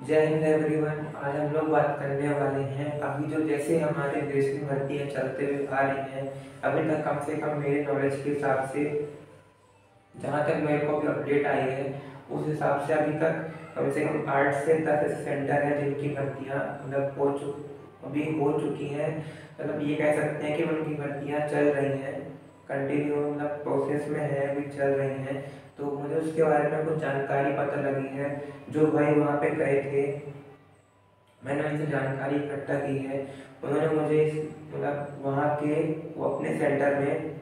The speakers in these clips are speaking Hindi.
जय हिंद एवरीवन। आज हम लोग बात करने वाले हैं अभी जो जैसे हमारे देश में भर्तियाँ चलते हुए आ रही हैं। अभी तक कम से कम मेरे नॉलेज के हिसाब से, जहाँ तक मेरे को भी अपडेट आई है, उस हिसाब से अभी तक कम से कम 8 से 10 ऐसे सेंटर हैं जिनकी भर्तियाँ अभी हो चुकी हैं। मतलब ये कह सकते हैं कि उनकी भर्तियाँ चल रही हैं, कंटिन्यू मतलब प्रोसेस में है, अभी चल रही हैं। तो मुझे उसके बारे में कुछ जानकारी पता लगी है। जो भाई वहाँ पे गए थे, मैंने उनसे जानकारी इकट्ठा की है। उन्होंने मुझे मतलब वहाँ के वो अपने सेंटर में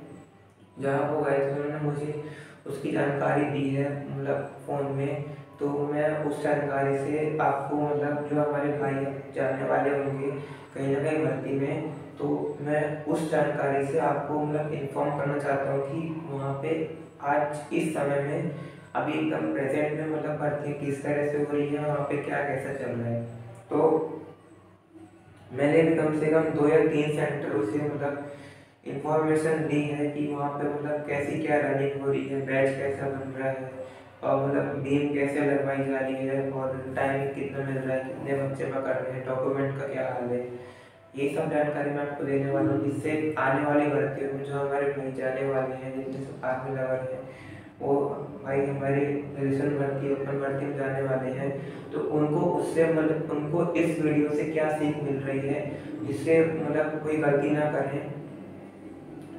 जहाँ वो गए थे, उन्होंने मुझे उसकी जानकारी दी है मतलब फ़ोन में। तो मैं उस जानकारी से आपको मतलब जो हमारे भाई जानने वाले होंगे कहीं ना कहीं भर्ती में, तो मैं उस जानकारी से आपको मतलब इन्फॉर्म करना चाहता हूँ कि वहाँ पे आज इस समय में अभी एकदम प्रेजेंट में मतलब भर्ती किस तरह से हो रही है, वहाँ पे क्या कैसा चल रहा है। तो मैंने भी कम से कम 2 या 3 सेंटरों से मतलब इंफॉर्मेशन दी है कि वहाँ पे मतलब कैसी क्या रनिंग हो रही है, बैच कैसा बन रहा है, और मतलब बीम कैसे लगवाई जा रही है, और टाइम कितना मिल रहा है, कितने बच्चे पकड़ रहे हैं, डॉक्यूमेंट का क्या हाल है। ये सब जानकारी मैं आपको देने वाला हूँ, जिससे आने वाली भर्तियों में जो हमारे भाई जाने वाले हैं, जिनके सब आर्मी लवर हैं, वो भाई हमारी रिजर्व भर्ती ओपन भर्ती में जाने वाले हैं, तो उनको उससे मतलब उनको इस वीडियो से क्या सीख मिल रही है, जिससे मतलब कोई गलती ना करें।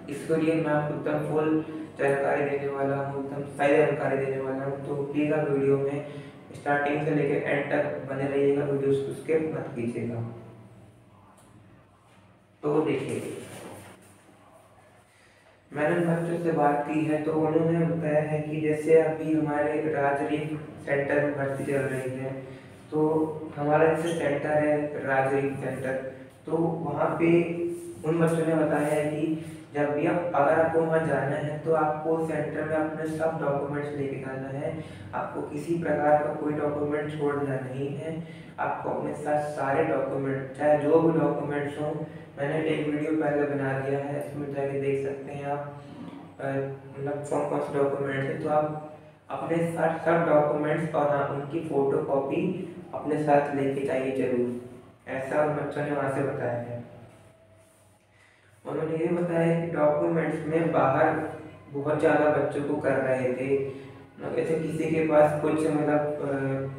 इसके लिए मैं आपको एकदम फुल जानकारी देने वाला हूँ, एकदम सही जानकारी देने वाला हूँ। तो प्लीज़ आप वीडियो में स्टार्टिंग से लेकर एंड तक बने रहिएगा, वीडियो उसके मत कीजिएगा। तो देखिए, मैंने बच्चों से बात की है तो उन्होंने बताया है कि जैसे अभी हमारे राजरीफ सेंटर में भर्ती चल रही है, तो हमारा जैसे सेंटर है राजरीफ सेंटर, तो वहाँ पे उन बच्चों ने बताया है कि जब भी अगर आपको वहाँ जाना है तो आपको सेंटर में अपने सब डॉक्यूमेंट्स लेके जाना है। आपको किसी प्रकार का कोई डॉक्यूमेंट छोड़ना नहीं है। आपको अपने साथ सारे डॉक्यूमेंट, चाहे जो भी डॉक्यूमेंट्स हों, मैंने एक वीडियो पहले बना दिया है, इसमें जाके देख सकते हैं आप मतलब कौन कौन से डॉक्यूमेंट्स हैं। तो आप अपने साथ सब डॉक्यूमेंट्स और हाँ उनकी फ़ोटो कॉपी अपने साथ लेके जाइए जरूर, ऐसा उन बच्चों ने वहाँ से बताया है। उन्होंने ये बताया कि डॉक्यूमेंट्स में बाहर बहुत ज़्यादा बच्चों को कर रहे थे, जैसे किसी के पास कुछ मतलब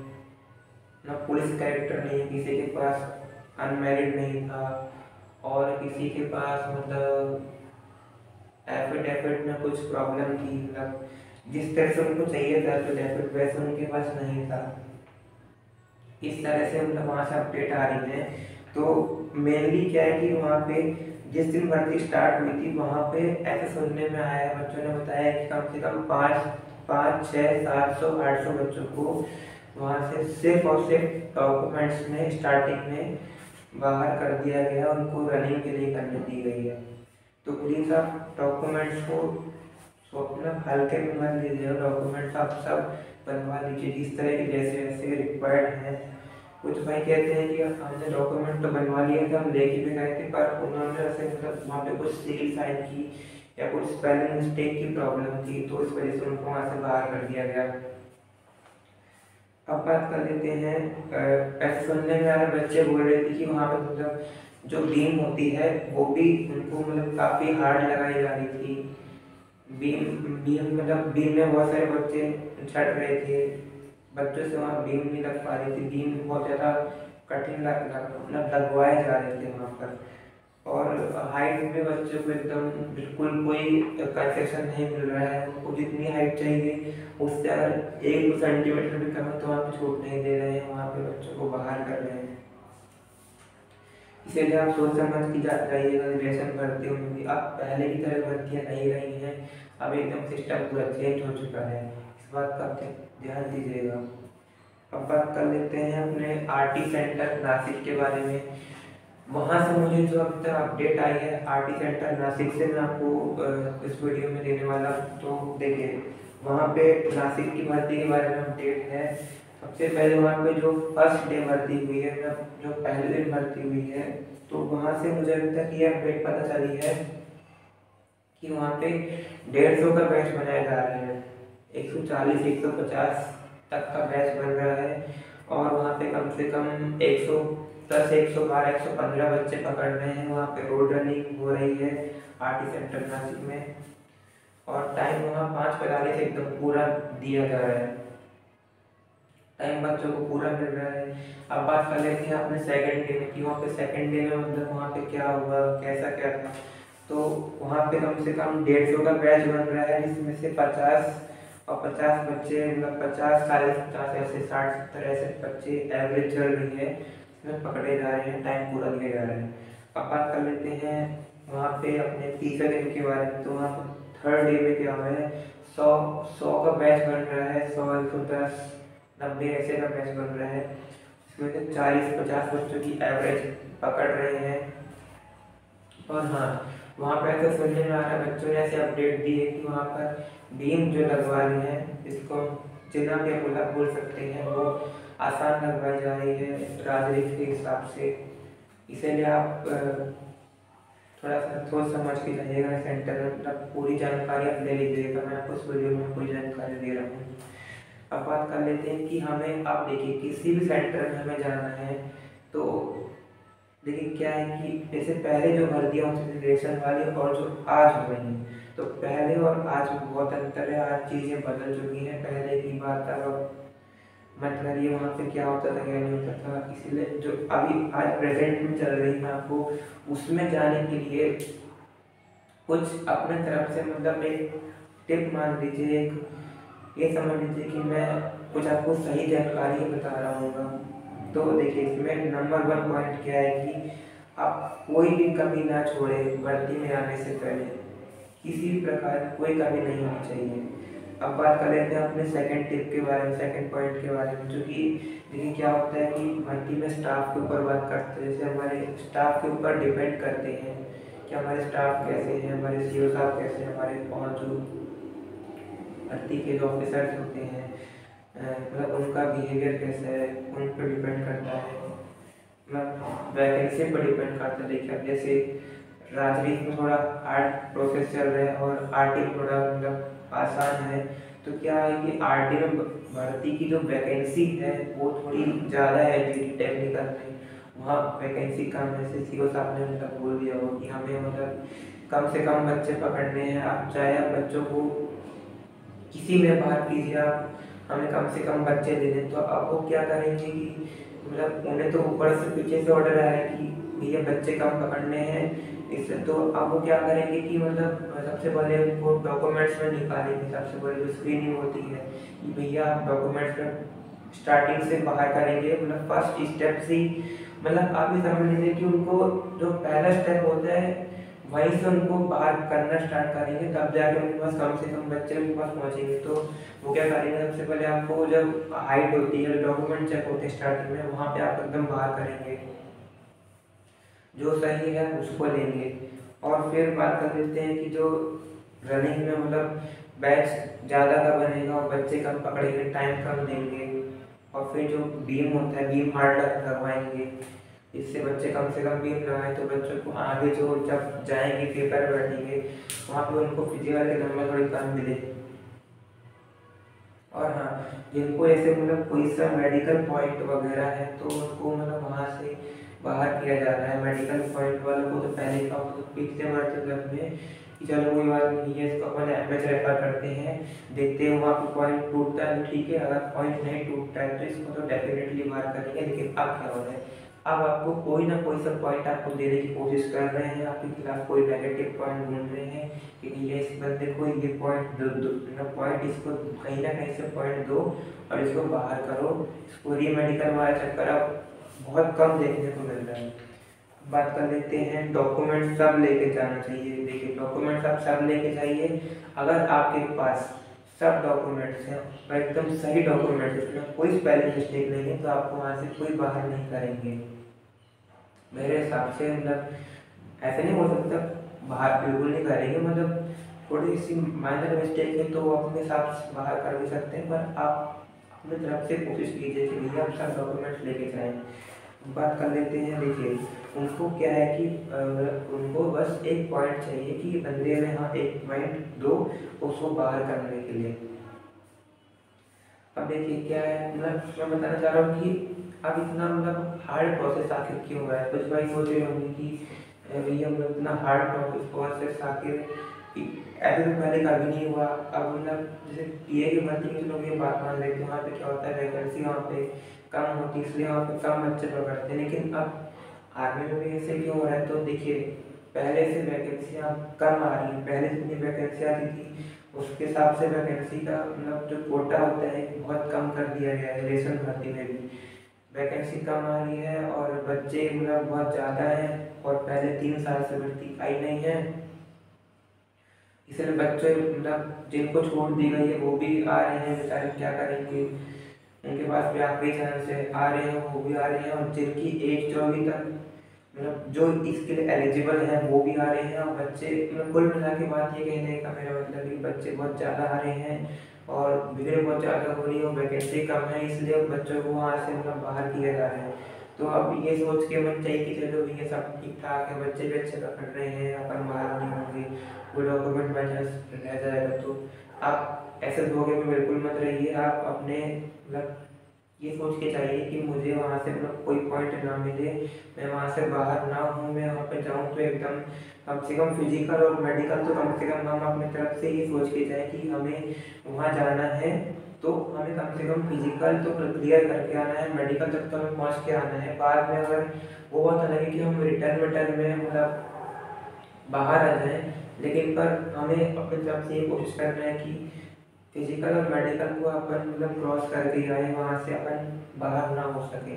ना पुलिस कैरेक्टर नहीं, किसी के पास अनमैरिड नहीं था, और किसी के पास मतलब एफिडेविट में कुछ प्रॉब्लम थी, मतलब जिस तरह से उनको चाहिए था एफिडेविट वैसे उनके पास नहीं था। इस तरह से मतलब वहाँ से अपडेट आ रही है। तो मेनली क्या है कि वहाँ पे जिस दिन भर्ती स्टार्ट हुई थी, वहाँ पे ऐसे सुनने में आया है, बच्चों ने बताया कि कम से कम 500, 600, 700, 800 बच्चों को वहाँ से सिर्फ और सिर्फ डॉक्यूमेंट्स में स्टार्टिंग में बाहर कर दिया गया, उनको रनिंग के लिए करने दी गई है। तो प्लीज़ आप डॉक्यूमेंट्स को मतलब हल्के में मत लीजिएगा, डॉक्यूमेंट्स आप सब बनवा लीजिए जिस तरह के जैसे जैसे रिक्वायर्ड हैं। कुछ भाई कहते हैं कि हमने डॉक्यूमेंट तो बनवा लिए थे, हम लेके भी गए थे, पर उन्होंने ऐसे मतलब वहाँ पे कुछ सील साइन की या कुछ स्पेलिंग मिस्टेक की प्रॉब्लम थी, तो इस वजह से उनको वहाँ से बाहर कर दिया गया। अब बात कर लेते हैं, ऐसे सुनने में आ रहा, बच्चे बोल रहे थे कि वहाँ पे मतलब जो बीम होती है वो भी उनको मतलब काफ़ी हार्ड लगाई जा रही थी। बीम बीम मतलब बीम में बहुत सारे बच्चे छट रहे थे, बच्चों से वहाँ बीम नहीं लग पा रही थी, बीम बहुत ज़्यादा कठिन मतलब लगवाए जा रहे थे वहाँ पर। और हाइट में बच्चों को एकदम बिल्कुल कोई कंसेशन नहीं मिल रहा है, उनको जितनी हाइट चाहिए उससे अगर 1 सेंटीमीटर भी कम है तो वहाँ पे छूट नहीं दे रहे हैं, वहाँ पे बच्चों को बाहर कर रहे हैं। इसीलिए आप सोच समझ की जाइएगा, रिलेशन भर्ती होंगी। अब पहले की तरह भर्तियाँ नहीं रही हैं, अब एकदम सिस्टम पूरा चेंज हो चुका है, इस बात का ध्यान दीजिएगा। अब बात कर लेते हैं अपने आरटी सेंटर नासिक के बारे में। वहाँ से मुझे जो अब तक अपडेट आई है आरटी सेंटर नासिक से, मैं आपको इस वीडियो में देने वाला हूँ। तो देखिए, वहाँ पे नासिक की भर्ती के बारे में अपडेट है। सबसे पहले वहाँ पे जो फर्स्ट डे भर्ती हुई है, मतलब जो पहले दिन भर्ती हुई है, तो वहाँ से मुझे अभी तक ये अपडेट पता चली है कि वहाँ पे 150 का बैच बनाया जा रहा है, 140 150 तक का बैच बन रहा है, और वहाँ पे कम से कम 110, 112, 115 बच्चे पकड़ रहे हैं। वहाँ पे रोड रनिंग हो रही है आरटी सेंटर नासिक में, और टाइम वहाँ 5:45 एकदम पूरा दिया जा रहा है, टाइम बच्चों को पूरा मिल रहा है। अब बात कर लेते हैं अपने सेकंड डे में कि वहाँ पे सेकंड डे में मतलब वहाँ पे क्या हुआ, कैसा क्या था। तो वहाँ पे कम से कम 150 का बैच बन रहा है, जिसमें से 50 और 50 बच्चे, मतलब 50, 40, 50 ऐसे 60-70 ऐसे बच्चे एवरेज चल रही है इसमें पकड़े जा रहे हैं, टाइम पूरा दिए जा रहे हैं। अब बात कर लेते हैं वहाँ पे अपने तीसरे दिन के बारे में। तो वहाँ पर थर्ड डे में क्या हुआ है, 100 का बैच बन रहा है, 100, 110, 90 ऐसे का बैच बन रहा है, इसमें से 40-50 बच्चों की एवरेज पकड़ रहे हैं। और हाँ, वहाँ पर ऐसा सुनने में आ रहा है, बच्चों ने ऐसे अपडेट दी है कि वहाँ पर बीम जो लगवा रही है, इसको जितना भी बोल सकते हैं, वो आसान लगवाई जा रही है राजनीति के हिसाब से। इसीलिए आप थोड़ा सा सोच समझ के जाइएगा सेंटर में, मतलब पूरी जानकारी आप ले लीजिएगा, मैं आपको इस वीडियो में पूरी जानकारी दे रहा हूँ। अब बात कर लेते हैं कि हमें, आप देखिए किसी भी सेंटर में हमें जाना है तो देखिए क्या है कि जैसे पहले जो भर्तियाँ होती थी ग्रेजुएशन वाली और जो आज हो रही हैं, तो पहले और आज में बहुत अंतर है। आज चीज़ें बदल चुकी हैं, पहले की बात अब मत करिए, वहाँ पे क्या होता था क्या नहीं होता था। इसीलिए जो अभी आज प्रेजेंट में चल रही है, आपको उसमें जाने के लिए कुछ अपने तरफ से मतलब एक टिप मान लीजिए, एक ये समझ लीजिए कि मैं कुछ आपको सही जानकारी बता रहा हूँ। तो देखिए इसमें नंबर 1 पॉइंट क्या है कि आप कोई भी कमी ना छोड़े भर्ती में आने से पहले, किसी भी प्रकार की कोई कमी नहीं होनी चाहिए। अब बात कर लेते हैं अपने सेकंड टिप के बारे में, सेकंड पॉइंट के बारे में, जो कि देखिए क्या होता है कि भर्ती में स्टाफ के ऊपर बात करते हैं। जैसे हमारे स्टाफ के ऊपर डिपेंड करते हैं कि हमारे स्टाफ कैसे हैं, हमारे सीईओ साहब कैसे हैं, हमारे और जो भर्ती के जो ऑफिसर्स होते हैं, मतलब उनका बिहेवियर कैसा है, उन पर डिपेंड करता है, मतलब वैकेंसी पर डिपेंड करता है। देखिए अब जैसे राजनीति में थोड़ा हार्ड प्रोसेस चल रहा है और आरटी में थोड़ा मतलब आसान है, तो क्या है कि आरटी में भर्ती की जो वैकेंसी है वो थोड़ी ज़्यादा है जी टेक्निकल में, वहाँ वैकेंसी कम है। जैसे सीईओ साहब ने मतलब बोल दिया हो कि हमें मतलब कम से कम बच्चे पकड़ने हैं। आप चाहे आप बच्चों को किसी में बात कीजिए, आप हमें कम से कम बच्चे दे दें, तो अब वो क्या करेंगे कि मतलब उन्हें तो ऊपर से पीछे से ऑर्डर आया है कि भैया बच्चे कम पकड़ने हैं, इससे तो अब वो क्या करेंगे कि मतलब सबसे पहले उनको डॉक्यूमेंट्स में निकालेंगे। सबसे पहले जो स्क्रीनिंग होती है कि भैया आप डॉक्यूमेंट्स में स्टार्टिंग से बाहर करेंगे, मतलब फर्स्ट स्टेप से ही, मतलब आप ये समझ लीजिए कि उनको जो पहला स्टेप होता है वहीं से उनको बाहर करना स्टार्ट करेंगे, तब जाके उनके पास कम से कम बच्चे उनके पास पहुँचेंगे। तो वो क्या करेंगे, सबसे पहले आपको जब हाइट होती है, डॉक्यूमेंट चेक होते हैं स्टार्टिंग में, वहाँ पे आप एकदम बाहर करेंगे, जो सही है उसको लेंगे। और फिर बात कर लेते हैं कि जो रनिंग में मतलब बैच ज़्यादा का बनेगा और बच्चे कम पकड़ेंगे, टाइम कम देंगे, और फिर जो बीम होता है बीम हार्ड लगवाएंगे, इससे बच्चे कम से कम बीम लगाएं, तो बच्चों को आगे जो जब जाएंगे पेपर बैठेंगे वहाँ पे उनको फिजिकल के नंबर थोड़ी कम मिले। और हाँ, जिनको ऐसे मतलब कोई सा मेडिकल पॉइंट वगैरह है तो उनको मतलब वहाँ से बाहर किया जा रहा है। मेडिकल पॉइंट वालों को तो पहले का पिछले वर्ष में कि चलो कोई बात नहीं है, इसको अपन एमएच रेफर करते हैं, देखते हैं वहाँ पे पॉइंट टूटता है तो ठीक है, अगर पॉइंट नहीं टूटता है तो इसको तो डेफिनेटली बाहर करेंगे। लेकिन अब क्या हो रहा है, अब आपको कोई ना कोई सा पॉइंट आपको देने की कोशिश कर रहे हैं, आपके खिलाफ कोई नेगेटिव पॉइंट ढूंढ रहे हैं कि ये इस बंदे को ये पॉइंट दो पॉइंट, इसको कहीं ना कहीं से पॉइंट दो और इसको बाहर करो। इसको रीमेडिकल वाला चक्कर अब बहुत कम देखने को मिल रहा है। बात कर लेते हैं डॉक्यूमेंट सब लेके जाना चाहिए। देखिए डॉक्यूमेंट्स आप सब लेके जाइए, अगर आपके पास सब डॉक्यूमेंट्स हैं और एकदम सही डॉक्यूमेंट्स, इसमें कोई स्पेलिंग मिस्टेक नहीं है, तो आपको वहाँ से कोई बाहर नहीं करेंगे मेरे हिसाब से। मतलब ऐसे नहीं हो सकता बाहर बिल्कुल नहीं करेंगे, मतलब थोड़ी सी माइनर मिस्टेक है तो वो अपने हिसाब से बाहर कर भी सकते हैं, पर आप अपनी तरफ से कोशिश कीजिए कि भैया आप सब डॉक्यूमेंट्स लेके जाएँ। बात कर लेते हैं, देखिए उनको क्या है कि उनको बस एक पॉइंट चाहिए कि बंदे में हाँ एक पॉइंट दो उसको बाहर करने के लिए। अब देखिए क्या है, मतलब मैं बताना चाह रहा हूँ कि अब इतना मतलब हार्ड प्रोसेस आखिर क्यों हुआ है। कुछ भाई सोच रहे होंगे कि भैया मतलब इतना हार्ड प्रोसेस आखिर कि ऐसे तो पहले कभी नहीं हुआ। अब मतलब जैसे पीए की भर्ती में लोग ये बात मान लेते हैं, वहाँ पे क्या होता है वैकेंसी वहाँ पे कम होती है, इसलिए वहाँ पे कम बच्चे पकड़ते हैं। लेकिन अब आर्मी में भी ऐसे क्यों हो रहा है, तो देखिए पहले से वैकेंसियाँ कम आ रही हैं। पहले जितनी वैकेंसी आती थी उसके हिसाब से वैकेंसी का मतलब जो कोटा होता है बहुत कम कर दिया गया है। रेशन भर्ती में भी वैकेंसी कम आ रही है और बच्चे मतलब बहुत ज़्यादा हैं और पहले 3 साल से भर्ती आई नहीं है, इसलिए बच्चे मतलब जिनको छूट दी गई है वो भी आ रहे हैं, बेचारे क्या करेंगे, उनके पास भी आखिरी चांस है, आ रहे हैं वो भी आ रहे हैं। और जिनकी एज जो अभी तक मतलब जो इसके लिए एलिजिबल हैं वो भी आ रहे हैं। और बच्चे मतलब कुल मिला के बात ये कहने का मेरा मतलब कि बच्चे बहुत ज़्यादा आ रहे हैं और भीड़ बहुत ज़्यादा हो रही है और वैकेंसी कम है, इसलिए बच्चों को वहाँ से मतलब बाहर किया जा रहा है। तो अब ये सोच के मन चाहिए कि चलो ये सब ठीक ठाक है, बच्चे भी अच्छे पकड़ रहे हैं, अपन बाहर नहीं होंगे, वो डॉक्यूमेंट बाई चांस रह जाएगा। तो आप ऐसे धोखे में बिल्कुल मत रहिए। आप अपने मतलब ये सोच के चाहिए कि मुझे वहाँ से मतलब कोई पॉइंट ना मिले, मैं वहाँ से बाहर ना हूँ, मैं वहाँ पे जाऊँ तो एकदम कम से कम फिजिकल और मेडिकल तो कम से कम हम अपनी तरफ से ये सोच के जाए कि हमें वहाँ जाना है तो हमें कम से कम फिजिकल तो क्लियर करके आना है, मेडिकल तक तो हमें पहुँच के आना है। बाद में अगर वो बात अलग है कि हम रिटर्न में मतलब बाहर आ जाएं, लेकिन पर हमें अपनी तरफ से ये कोशिश करना है कि फिजिकल और मेडिकल को अपन मतलब क्रॉस करके आए, वहाँ से अपन बाहर ना हो सके।